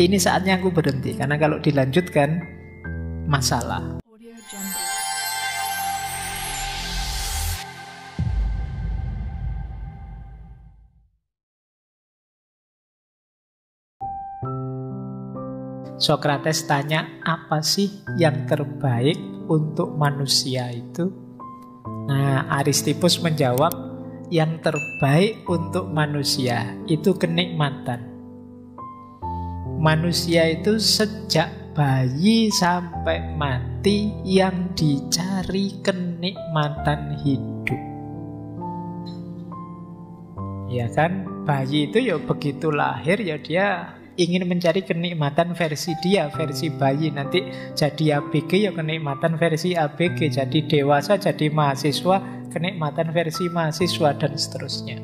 ini saatnya aku berhenti, karena kalau dilanjutkan masalah. Sokrates tanya, apa sih yang terbaik untuk manusia itu? Nah, Aristippus menjawab, yang terbaik untuk manusia itu kenikmatan. Manusia itu sejak bayi sampai mati yang dicari kenikmatan hidup. Ya kan, bayi itu ya begitu lahir ya dia ingin mencari kenikmatan versi dia, versi bayi. Nanti jadi ABG ya kenikmatan versi ABG. Jadi dewasa, jadi mahasiswa, kenikmatan versi mahasiswa, dan seterusnya.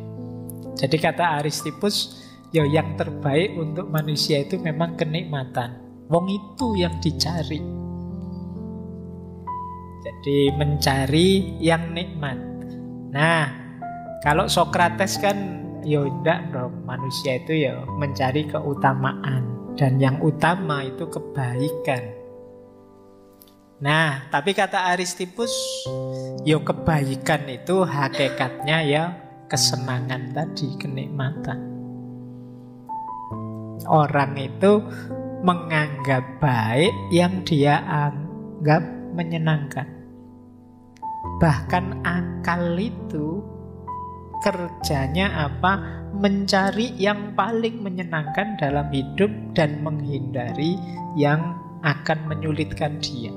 Jadi kata Aristippus, ya yang terbaik untuk manusia itu memang kenikmatan. Wong itu yang dicari. Jadi mencari yang nikmat. Nah, kalau Sokrates kan ya enggak dong, manusia itu ya mencari keutamaan, dan yang utama itu kebaikan. Nah, tapi kata Aristippus, ya kebaikan itu hakikatnya ya kesenangan tadi, kenikmatan. Orang itu menganggap baik yang dia anggap menyenangkan. Bahkan akal itu kerjanya apa? Mencari yang paling menyenangkan dalam hidup dan menghindari yang akan menyulitkan dia.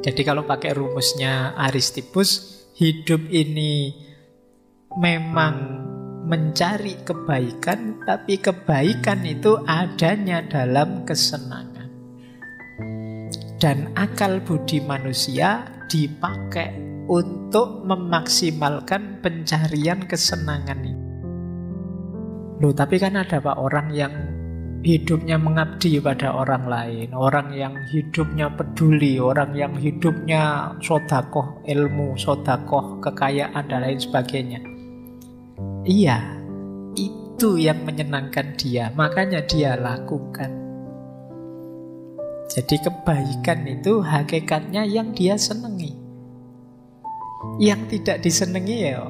Jadi kalau pakai rumusnya Aristippus, hidup ini memang mencari kebaikan, tapi kebaikan itu adanya dalam kesenangan. Dan akal budi manusia dipakai untuk memaksimalkan pencarian kesenangan ini. Loh, tapi kan ada Pak orang yang hidupnya mengabdi pada orang lain, orang yang hidupnya peduli, orang yang hidupnya sodakoh ilmu, sodakoh kekayaan dan lain sebagainya. Iya, itu yang menyenangkan dia, makanya dia lakukan. Jadi kebaikan itu hakikatnya yang dia senangi. Yang tidak disenangi ya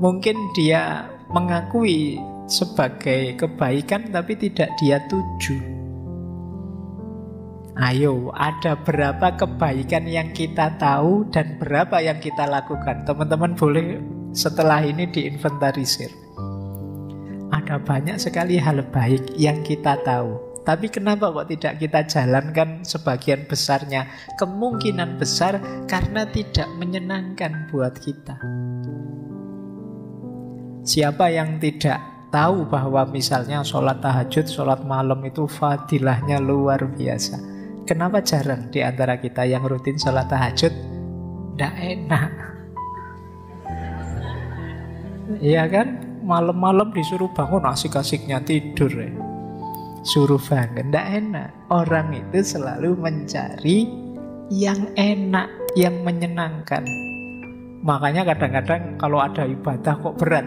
mungkin dia mengakui sebagai kebaikan tapi tidak dia tuju. Ayo, ada berapa kebaikan yang kita tahu dan berapa yang kita lakukan? Teman-teman boleh setelah ini diinventarisir. Ada banyak sekali hal baik yang kita tahu, tapi kenapa kok tidak kita jalankan sebagian besarnya? Kemungkinan besar karena tidak menyenangkan buat kita. Siapa yang tidak tahu bahwa misalnya sholat tahajud, sholat malam itu fadilahnya luar biasa? Kenapa jarang di antara kita yang rutin sholat tahajud? Nggak enak. Iya kan? Malam-malam disuruh bangun asik-asiknya tidur ya. Suruh bangun, nggak enak. Orang itu selalu mencari yang enak, yang menyenangkan. Makanya kadang-kadang kalau ada ibadah kok berat,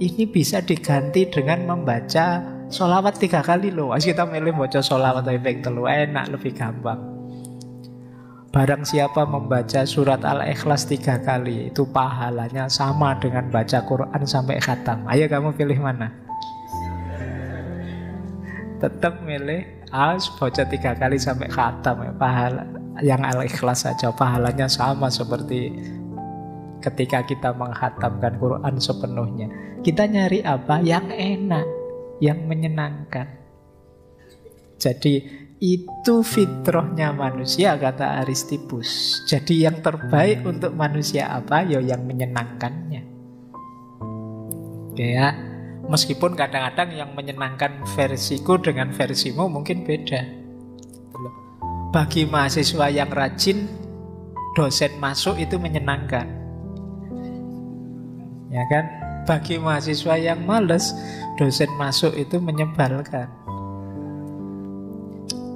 ini bisa diganti dengan membaca sholawat 3 kali loh. Kita milih baca sholawat efek telu, enak, lebih gampang. Barang siapa membaca surat Al-Ikhlas 3 kali, itu pahalanya sama dengan baca Quran sampai khatam. Ayo kamu pilih mana? Tetap milih baca 3 kali sampai khatam ya. Pahala yang Al-Ikhlas saja pahalanya sama seperti ketika kita menghatamkan Quran sepenuhnya. Kita nyari apa? Yang enak, yang menyenangkan. Jadi itu fitrahnya manusia, kata Aristippus. Jadi yang terbaik untuk manusia apa? Ya yang menyenangkannya. Ya, meskipun kadang-kadang yang menyenangkan versiku dengan versimu mungkin beda. Bagi mahasiswa yang rajin, dosen masuk itu menyenangkan. Ya kan? Bagi mahasiswa yang malas, dosen masuk itu menyebalkan.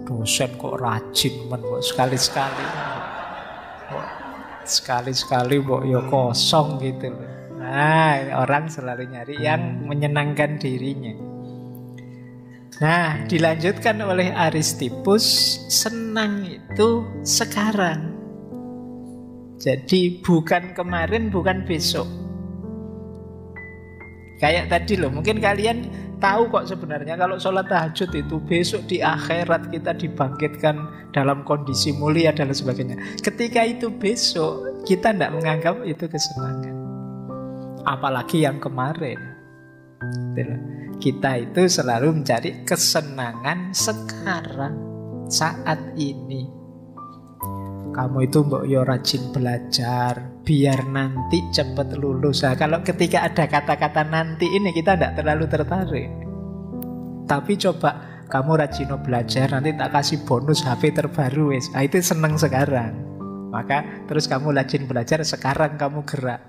Dosen kok rajin men, sekali-sekali sekali-sekali ya kosong gitu loh. Nah, orang selalu nyari yang menyenangkan dirinya. Nah, dilanjutkan oleh Aristippus, senang itu sekarang. Jadi bukan kemarin, bukan besok. Kayak tadi loh, mungkin kalian tahu kok sebenarnya kalau sholat tahajud itu besok di akhirat kita dibangkitkan dalam kondisi mulia dan sebagainya. Ketika itu besok, kita tidak menganggap itu kesenangan. Apalagi yang kemarin. Kita itu selalu mencari kesenangan sekarang, saat ini. Kamu itu mbok yo rajin belajar biar nanti cepet lulus. Nah, kalau ketika ada kata-kata nanti ini kita tidak terlalu tertarik. Tapi coba kamu rajin belajar, nanti tak kasih bonus HP terbaru wes. Nah, itu seneng sekarang. Maka terus kamu rajin belajar, sekarang kamu gerak.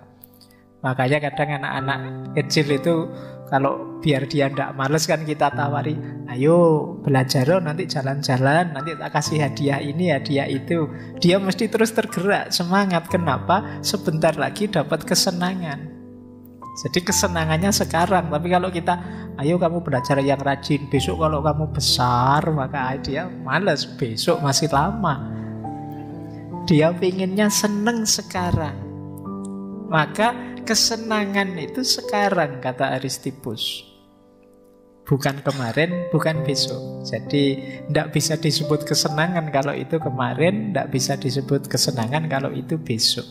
Makanya kadang anak-anak kecil itu kalau biar dia tidak males kan kita tawari, ayo belajar nanti jalan-jalan, nanti tak kasih hadiah ini, hadiah itu. Dia mesti terus tergerak, semangat. Kenapa? Sebentar lagi dapat kesenangan. Jadi kesenangannya sekarang. Tapi kalau kita, ayo kamu belajar yang rajin, besok kalau kamu besar, maka dia males, besok masih lama. Dia pinginnya seneng sekarang. Maka kesenangan itu sekarang, kata Aristippus. Bukan kemarin, bukan besok. Jadi tidak bisa disebut kesenangan kalau itu kemarin, tidak bisa disebut kesenangan kalau itu besok.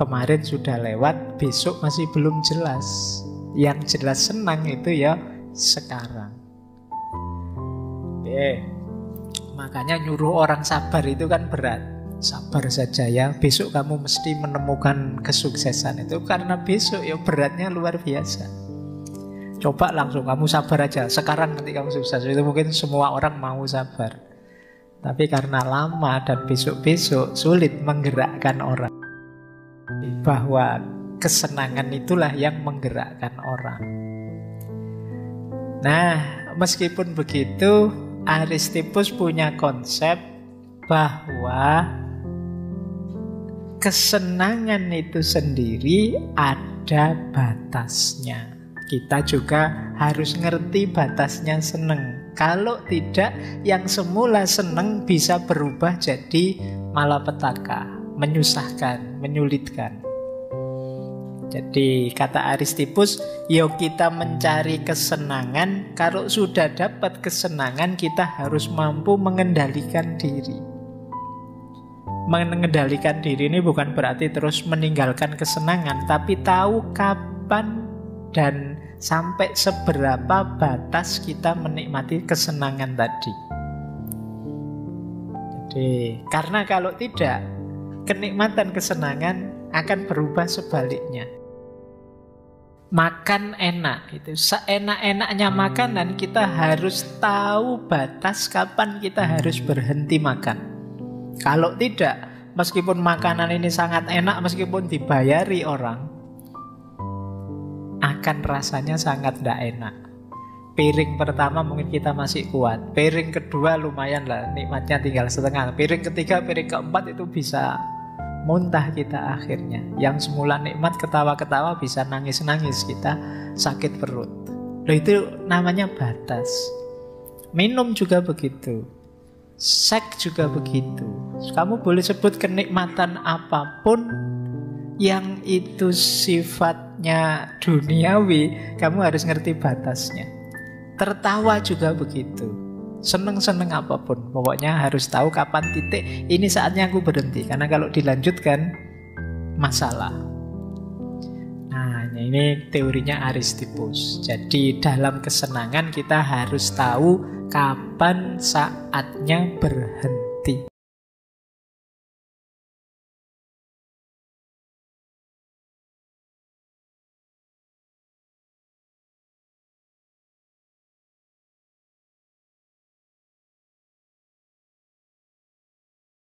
Kemarin sudah lewat, besok masih belum jelas. Yang jelas senang itu ya sekarang. Makanya nyuruh orang sabar itu kan berat. Sabar saja ya, besok kamu mesti menemukan kesuksesan. Itu karena besok ya beratnya luar biasa. Coba langsung kamu sabar aja, sekarang nanti kamu sukses. Itu mungkin semua orang mau sabar. Tapi karena lama dan besok-besok sulit menggerakkan orang. Bahwa kesenangan itulah yang menggerakkan orang. Nah, meskipun begitu, Aristippus punya konsep bahwa kesenangan itu sendiri ada batasnya. Kita juga harus ngerti batasnya seneng. Kalau tidak, yang semula seneng bisa berubah jadi malapetaka, menyusahkan, menyulitkan. Jadi kata Aristippus, yuk kita mencari kesenangan. Kalau sudah dapat kesenangan, kita harus mampu mengendalikan diri. Mengendalikan diri ini bukan berarti terus meninggalkan kesenangan, tapi tahu kapan dan sampai seberapa batas kita menikmati kesenangan tadi. Jadi, karena kalau tidak, kenikmatan kesenangan akan berubah sebaliknya. Makan enak, itu seenak-enaknya makan, dan kita harus tahu batas kapan kita harus berhenti makan. Kalau tidak, meskipun makanan ini sangat enak, meskipun dibayari orang, akan rasanya sangat tidak enak. Piring pertama mungkin kita masih kuat, piring kedua lumayan lah, nikmatnya tinggal setengah, piring ketiga, piring keempat itu bisa muntah kita akhirnya. Yang semula nikmat ketawa-ketawa bisa nangis-nangis, kita sakit perut. Loh, itu namanya batas. Minum juga begitu, seks juga begitu. Kamu boleh sebut kenikmatan apapun yang itu sifatnya duniawi, kamu harus ngerti batasnya. Tertawa juga begitu, seneng-seneng apapun, pokoknya harus tahu kapan titik ini saatnya aku berhenti. Karena kalau dilanjutkan masalah. Nah, ini teorinya Aristippus. Jadi dalam kesenangan kita harus tahu kapan saatnya berhenti.